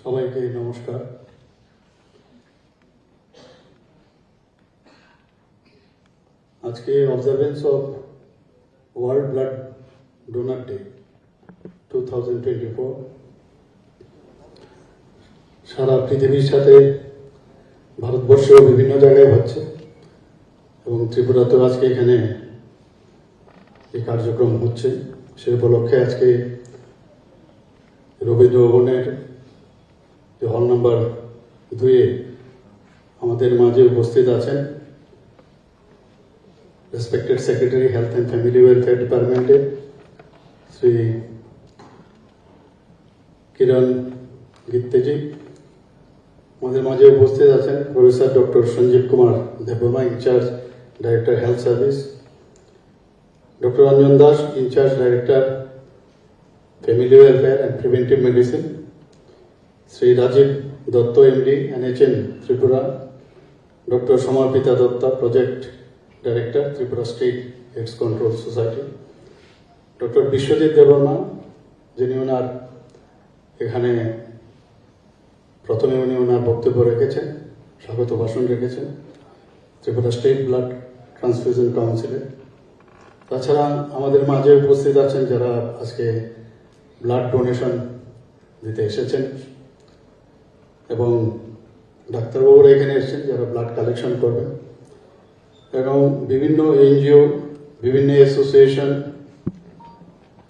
সবাইকে নমস্কার। আজকে observance of world blood donor day 2024 সারা পৃথিবীর সাথে ভারতবর্ষেও বিভিন্ন জায়গায় হচ্ছে এবং ত্রিপুরাতেও আজকে এখানে এই কার্যক্রম হচ্ছে। সেই উপলক্ষে আজকে রবীন্দ্র ভবনের যে হল নাম্বার 2-এ আমাদের মাঝে উপস্থিত আছেন respected secretary health and family welfare ডিপার্টমেন্টের শ্রী কিরণ গিত্তেজি। আমাদের মাঝে উপস্থিত আছেন professor doctor Sanjeev Kumar Debbarma, in charge director health service, doctor Anjan Das, in charge director family welfare and preventive medicine, Shri Rajib Dutta MD NHN Tripura, doctor Samarpita Datta project director Tripura state AIDS control society, doctor Biswajit Debbarma যিনি ওনার এখানে প্রথমে উনি ওনার বক্তব্য রেখেছেন, স্বাগত ভাষণ রেখেছেন ত্রিপুরা স্টেট ব্লাড ট্রান্সফিউশন কাউন্সিলের। তাছাড়া আমাদের মাঝে উপস্থিত আছেন যারা আজকে ব্লাড ডোনেশন দিতে এসেছেন এবং ডাক্তারবাবুরা এখানে এসেছেন যারা ব্লাড কালেকশন করবেন এবং বিভিন্ন NGO, বিভিন্ন অ্যাসোসিয়েশন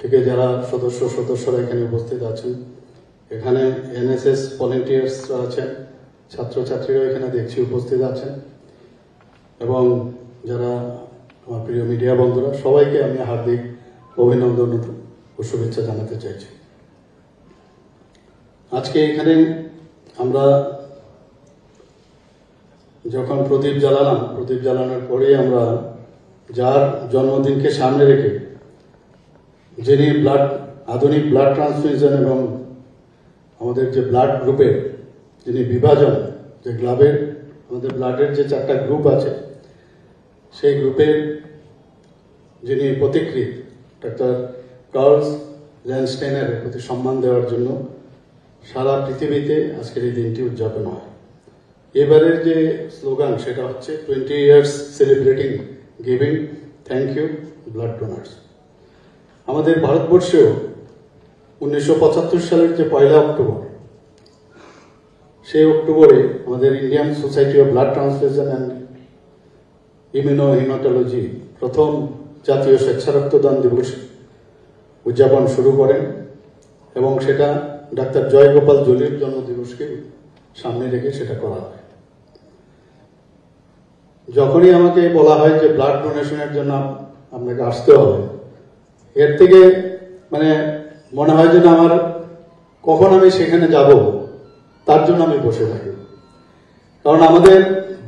থেকে যারা সদস্যরা এখানে উপস্থিত আছেন। এখানে NSS ভলেন্টিয়ার্সরা আছেন, ছাত্রছাত্রীরা এখানে দেখছি উপস্থিত আছেন এবং যারা আমার প্রিয় মিডিয়া বন্ধুরা, সবাইকে আমি হার্দিক অভিনন্দন ও শুভেচ্ছা জানাতে চাইছি। আজকে এখানে আমরা যখন প্রদীপ জ্বালানোর পরে আমরা যার জন্মদিনকে সামনে রেখে যিনি আধুনিক ব্লাড ট্রান্সফিউশন এবং আমাদের যে ব্লাড গ্রুপের যিনি বিভাজন, যে আমাদের ব্লাডের যে 4টা গ্রুপ আছে সেই গ্রুপের যিনি পথিকৃৎ ডাক্তার কার্ল ল্যান্ডস্টাইনের প্রতি সম্মান দেওয়ার জন্য সারা পৃথিবীতে আজকের এই দিনটি উদযাপন হয়। এবারের যে স্লোগান সেটা হচ্ছে 20 years celebrating giving, thank you blood donors. আমাদের ভারতবর্ষেও 1975 সালের যে 1 অক্টোবর, সেই অক্টোবরে আমাদের Indian society of blood transfusion and immunohaematology প্রথম জাতীয় স্বেচ্ছারক্তদান দিবস উদযাপন শুরু করেন এবং সেটা ডাক্তার জয়গোপাল জলির জন্মদিবসকে সামনে রেখে সেটা করা হয়। যখনই আমাকে বলা হয় যে ব্লাড ডোনেশনের জন্য আপনাকে আসতে হবে, এর থেকে মনে হয় যে আমার কখন আমি সেখানে যাব তার জন্য আমি বসে থাকি। কারণ আমাদের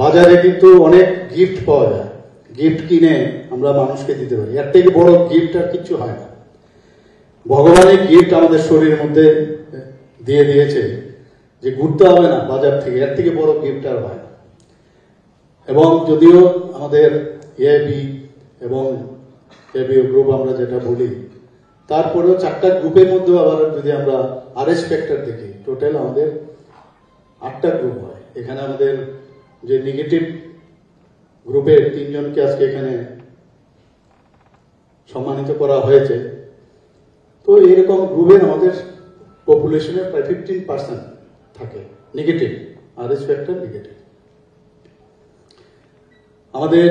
বাজারে কিন্তু অনেক গিফট পাওয়া যায়, গিফট কিনে আমরা মানুষকে দিতে পারি, এর থেকে বড় গিফট আর কিছু হয় না। ভগবানের গিফট আমাদের শরীরের মধ্যে দিয়ে দিয়েছে যে ঘুরতে হবে না বাজার থেকে, এর থেকে বড় গিফট আর হয় না। এবং যদিও আমাদের AIB এবং ABO গ্রুপ আমরা যেটা বলি, তারপরেও 4টা গ্রুপের মধ্যে আবার যদি আমরা RH ফ্যাক্টর দেখি, টোটাল আমাদের 8টা গ্রুপ হয়। এখানে আমাদের যে নেগেটিভ গ্রুপের 3 জনকে আজকে এখানে সম্মানিত করা হয়েছে। তো এইরকম গ্রুপের আমাদের পপুলেশনের প্রায় 15% থাকে নেগেটিভ, RH ফ্যাক্টর নেগেটিভ। আমাদের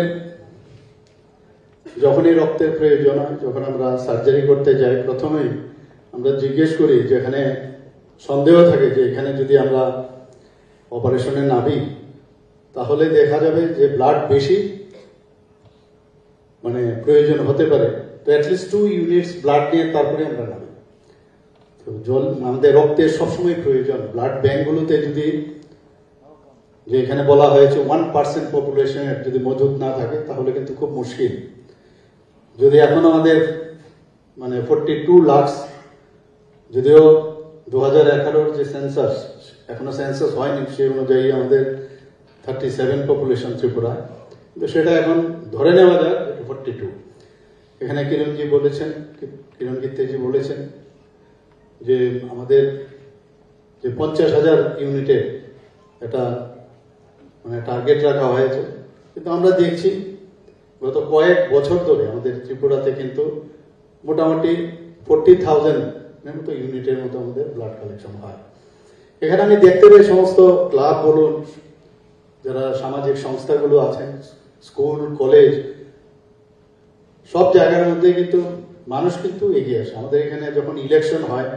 যখনই রক্তের প্রয়োজন হয়, যখন আমরা সার্জারি করতে যাই, প্রথমেই আমরা জিজ্ঞেস করি, যেখানে সন্দেহ থাকে যে এখানে যদি আমরা অপারেশনে নামি তাহলে দেখা যাবে যে ব্লাড বেশি প্রয়োজন হতে পারে, তো অ্যাটলিস্ট 2 ইউনিটস ব্লাড নিয়ে তারপরে আমরা নামি। তো আমাদের রক্তের সবসময় প্রয়োজন। ব্লাড ব্যাঙ্কগুলোতে যদি, যে এখানে বলা হয়েছে 1% পপুলেশনের যদি মজুদ না থাকে তাহলে কিন্তু খুব মুশকিল। যদি এখন আমাদের 42 লাখ, যদিও 2011 যে সেন্সাস, এখনো সেন্সাস হয়নি, সেই অনুযায়ী আমাদের 37 পপুলেশন ত্রিপুরায়, কিন্তু সেটা এখন ধরে নেওয়া যায় 42। এখানে কিরণ গিত্তেজি বলেছেন যে আমাদের যে 50,000 ইউনিটের একটা মানে টার্গেট রাখা হয়েছে, কিন্তু আমরা দেখছি গত কয়েক বছর ধরে আমাদের ত্রিপুরাতে কিন্তু মোটামুটি 40,000 মতো ইউনিটের মতো আমাদের ব্লাড কালেকশন হয়। এখানে আমি দেখতে পাই সমস্ত ক্লাব বলুন, যারা সামাজিক সংস্থাগুলো আছেন, স্কুল কলেজ, সব জায়গার মধ্যে কিন্তু মানুষ কিন্তু এগিয়ে আসে। আমাদের এখানে যখন ইলেকশন হয়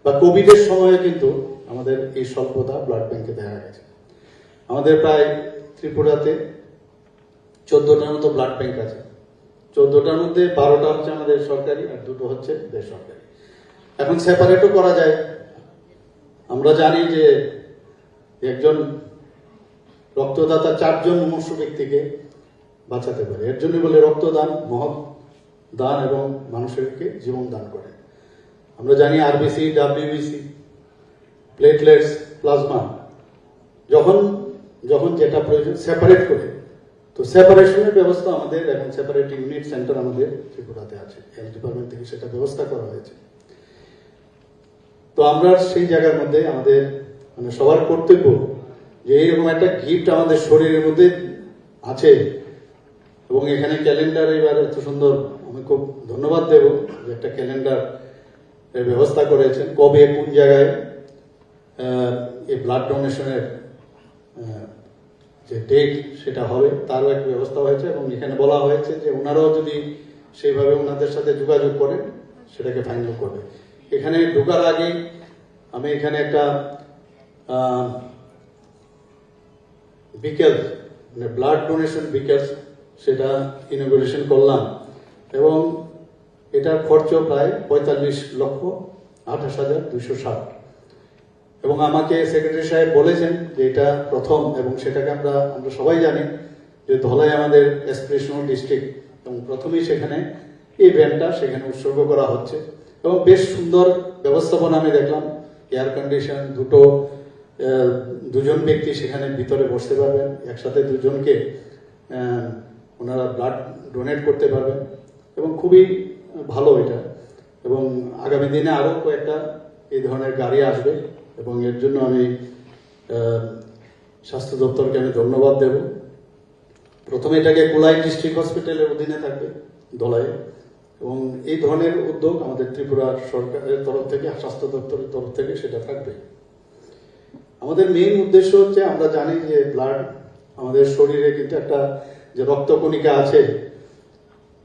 বা কোভিডের সময়ে কিন্তু আমাদের এই স্বল্পতা ব্লাড ব্যাংকে দেখা গেছে। আমাদের প্রায় ত্রিপুরাতে 14টার মতো ব্লাড ব্যাংক আছে। 14টার মধ্যে 12টা হচ্ছে আমাদের সরকারি আর 2টো হচ্ছে বেসরকারি। এখন সেপারেটও করা যায়। আমরা জানি যে একজন রক্তদাতা 4 জন মুমূর্ষু ব্যক্তিকে বাঁচাতে পারে। এর জন্য বলে রক্তদান মহৎ দান এবং মানুষেরকে জীবন দান করে। আমরা জানি আরবিসি, ডাব্লিউবিসি, প্লেটলেটস, প্লাজমা যখন যখন যেটা প্রয়োজন সেপারেট করে, তো সেপারেশনের ব্যবস্থা আমাদের এখন সেপারেট ইউনিট সেন্টার আমাদের ত্রিপুরাতে আছে। হেলথ ডিপার্টমেন্ট থেকে সেটা ব্যবস্থা করা হয়েছে। তো আমরা সেই জায়গার মধ্যে আমাদের মানে সবার কর্তব্য যে এইরকম একটা গিফট আমাদের শরীরের মধ্যে আছে। এবং এখানে ক্যালেন্ডার এবার এত সুন্দর, আমি খুব ধন্যবাদ দেব যে একটা ক্যালেন্ডার এর ব্যবস্থা করেছেন। কবে কোন জায়গায় এই ব্লাড ডোনেশনের যে ডেট সেটা হবে তারও একটা ব্যবস্থা হয়েছে। এবং এখানে বলা হয়েছে যে ওনারাও যদি সেইভাবে ওনাদের সাথে যোগাযোগ করেন সেটাকে ফাইনাল করবে। এখানে ঢোকার আগে আমি এখানে একটা বিকেল মানে ব্লাড ডোনেশন বিকেল সেটা ইনগুরেশন করলাম এবং এটার খরচ প্রায় 45,28,260। এবং আমাকে সেক্রেটারি সাহেব বলেছেন যে এটা প্রথম, এবং সেটাকে আমরা সবাই জানি যে ধলাই আমাদের এসপিরেশনাল ডিস্ট্রিক্ট এবং প্রথমেই সেখানে এই ভ্যানটা সেখানে উৎসর্গ করা হচ্ছে। এবং বেশ সুন্দর ব্যবস্থাপনা আমি দেখলাম, এয়ার কন্ডিশন, দুজন ব্যক্তি সেখানে ভিতরে বসতে পারবেন, একসাথে দুজনকে ওনারা ব্লাড ডোনেট করতে পারবেন এবং খুবই ভালো এটা। এবং আগামী দিনে আরো কয়েকটা এই ধরনের গাড়ি আসবে এবং এর জন্য আমি স্বাস্থ্য দপ্তরকে আমি ধন্যবাদ দেব। প্রথমে এটাকে কুলাই ডিস্ট্রিক্ট হসপিটালের অধীনে থাকবে ধলাই, এবং এই ধরনের উদ্যোগ আমাদের ত্রিপুরার সরকারের তরফ থেকে, স্বাস্থ্য দপ্তরের তরফ থেকে সেটা থাকবে। আমাদের মেইন উদ্দেশ্য হচ্ছে, আমরা জানি যে ব্লাড আমাদের শরীরে কিন্তু একটা যে রক্তকণিকা আছে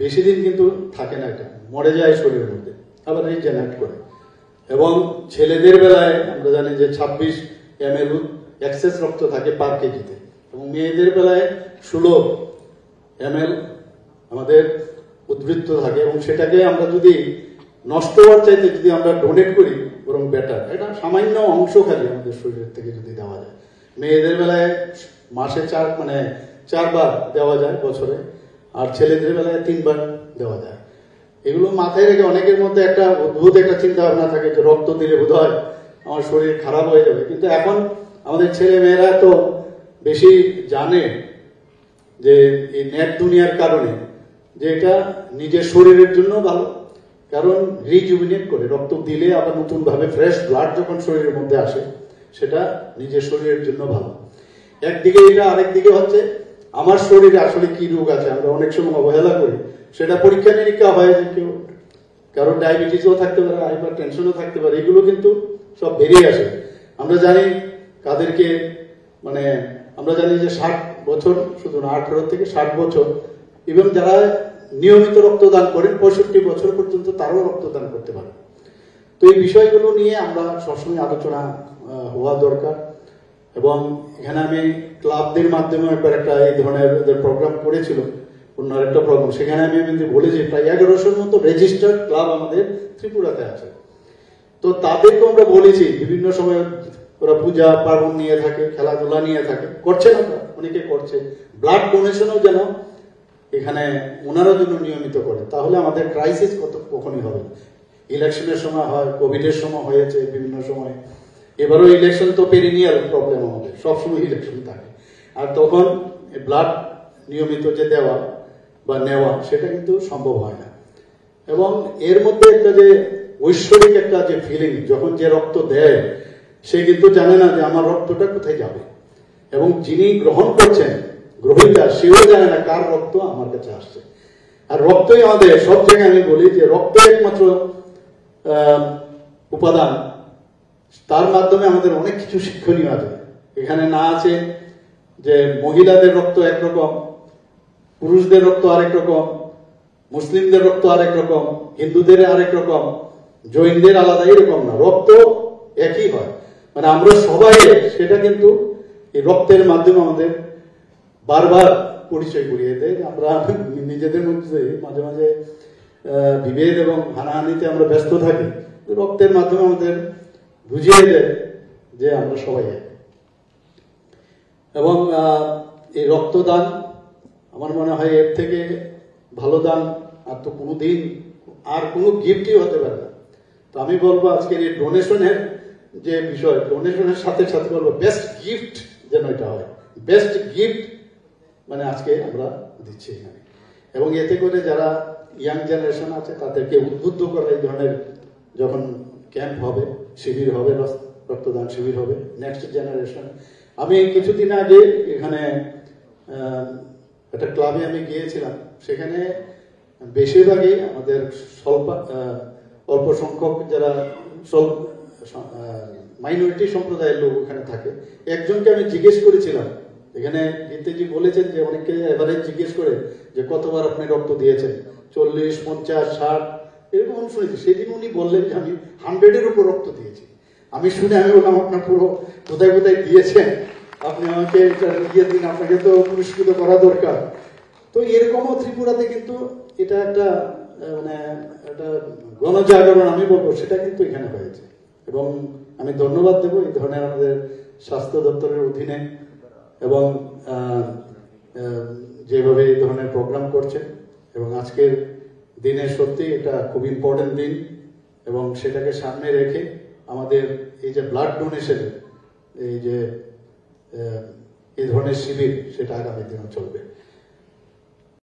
বেশি দিন কিন্তু থাকে না, এটা মরে যায় শরীরের মধ্যে, আবার রিজেনারেট করে। এবং ছেলেদের বেলায় আমরা জানি যে 26 ml এক্সেস রক্ত থাকে পার কেজিতে, এবং মেয়েদের বেলায় 16 ml আমাদের উদ্বৃত্ত থাকে। এবং সেটাকে আমরা যদি নষ্ট হওয়ার চাইতে যদি আমরা ডোনেট করি বরং বেটার। এটা সামান্য অংশ খালি আমাদের শরীরের থেকে যদি দেওয়া যায়। মেয়েদের বেলায় মাসে 4 বার দেওয়া যায় বছরে, আর ছেলেদের বেলায় 3 বার দেওয়া যায়। এগুলো মাথায় রেখে অনেকের মধ্যে একটা অদ্ভুত একটা চিন্তা ভাবনা থাকে যে রক্ত দিলে বোধহয় আমার শরীর খারাপ হয়ে যাবে। কিন্তু এখন আমাদের ছেলে মেয়েরা তো বেশি জানে যে এই নেট দুনিয়ার কারণে যে এটা নিজের শরীরের জন্য ভালো, কারণ রিজুভিনেট করে রক্ত দিলে আবার নতুন ভাবে ফ্রেশ ব্লাড যখন শরীরের মধ্যে আসে সেটা নিজের শরীরের জন্য ভালো। একদিকে এটা, আরেকদিকে হচ্ছে আমার শরীরে আসলে কি রোগ আছে আমরা অনেক সময় অবহেলা করি। সেটা পরীক্ষা নিরীক্ষা হয় যে কেউ কারো ডায়াবেটিসও থাকতে পারে, হাইপার টেনশনও থাকতে পারে, এগুলো কিন্তু সব বেরিয়ে আসে। আমরা জানি কাদেরকে আমরা জানি যে 60 বছর, শুধু না 18 থেকে 60 বছর, এবং যারা নিয়মিত রক্তদান করেন 65 বছর পর্যন্ত তারাও রক্তদান করতে পারে। তো এই বিষয়গুলো নিয়ে আমরা সবসময় আলোচনা হওয়া দরকার। এবং এখানে আমি ক্লাবদের মাধ্যমে একবার একটা এই ধরনের প্রোগ্রাম করেছিল, অন্য একটা প্রোগ্রাম, সেখানে আমি বলেছি প্রায় 1100-র মতো রেজিস্টার্ড ক্লাব আমাদের ত্রিপুরাতে আছে। তো তাদেরকে আমরা বলেছি বিভিন্ন সময় ওরা পূজা পার্বণ নিয়ে থাকে, খেলাধুলা নিয়ে থাকে, করছে না, অনেকে করছে, ব্লাড ডোনেশনও যেন এখানে ওনারা জন্য নিয়মিত করে, তাহলে আমাদের ক্রাইসিস কখনই হবে না। ইলেকশনের সময় হয়, কোভিডের সময় হয়েছে, বিভিন্ন সময়, এবারও ইলেকশন তো পেরিনিয়াল প্রবলেম, আমাদের সবসময় ইলেকশন থাকে, আর তখন ব্লাড নিয়মিত যে দেওয়া বা নেওয়া সেটা কিন্তু সম্ভব হয় না। এবং এর মধ্যে একটা যে ঐশ্বরিক একটা যে ফিলিং, যখন যে রক্ত দেয় সে কিন্তু জানে না যে আমার রক্তটা কোথায় যাবে, এবং যিনি গ্রহণ করছেন গ্রহীতা সেও জানে না কার রক্ত আমার কাছে আসছে। আর রক্তই আমাদের সব জায়গায়, আমি বলি যে রক্ত একমাত্র উপাদান, তার মাধ্যমে আমাদের অনেক কিছু শিক্ষণীয় আছে। এখানে না আছে যে মহিলাদের রক্ত একরকম, পুরুষদের রক্ত আরেক রকম, মুসলিমদের রক্ত আরেক রকম, হিন্দুদের আরেক রকম, জৈনদের আলাদা, এরকম না, রক্ত একই হয়। মানে আমরা সবাই, সেটা কিন্তু এই রক্তের মাধ্যমে আমাদের বারবার পরিচয় করিয়ে দেয়। আমরা নিজেদের মধ্যে মাঝে মাঝে বিভেদ এবং হানাহানিতে আমরা ব্যস্ত থাকি, রক্তের মাধ্যমে আমাদের বুঝিয়ে দেয় যে আমরা সবাই এক। এবং এই রক্তদান আমার মনে হয় এর থেকে ভালো দান আর তো কোনোদিন আর কোনো গিফটই হতে পারে না। তো আমি বলবো আজকের এই ডোনেশনের যে বিষয়, ডোনেশনের সাথে সাথে বলবো বেস্ট গিফট যেন এটা হয়। বেস্ট গিফট মানে আজকে আমরা দিচ্ছি এখানে, এবং এতে করে যারা ইয়াং জেনারেশন আছে তাদেরকে উদ্বুদ্ধ করা, এই ধরনের যখন ক্যাম্প হবে, শিবির হবে, রক্তদান শিবির হবে, নেক্সট জেনারেশন। আমি কিছুদিন আগে এখানে একটা ক্লাবে আমি গিয়েছিলাম, সেখানে বেশিরভাগই আমাদের অল্প সংখ্যক যারা মাইনরিটি সম্প্রদায়ের লোক ওখানে থাকে। একজনকে আমি জিজ্ঞেস করেছিলাম, এখানে গীতেজি বলেছেন যে অনেকে এভারেজ জিজ্ঞেস করে যে কতবার আপনি রক্ত দিয়েছেন, 40, 50, 60 এরকম শুনেছি। সেদিন উনি বললেন যে আমি 100-এর উপর রক্ত দিয়েছি। আমি শুনে আমি বললাম আপনার পুরো কোথায় কোথায় দিয়েছেন, আপনি আমাকে ইয়ে দিন, আপনাকে তো পুরস্কৃত করা দরকার। তো এরকমও ত্রিপুরাতে কিন্তু এটা একটা মানে একটা গণজাগরণ আমি বলবো, সেটা কিন্তু এখানে হয়েছে। এবং আমি ধন্যবাদ দেবো এই ধরনের আমাদের স্বাস্থ্য দপ্তরের অধীনে এবং যেভাবে এই ধরনের প্রোগ্রাম করছেন। এবং আজকের দিনে সত্যি এটা খুব ইম্পর্টেন্ট দিন, এবং সেটাকে সামনে রেখে আমাদের এই যে ব্লাড ডোনেশনের এই যে এই ধরনের শিবির, সেটা আগামী দিনে চলবে।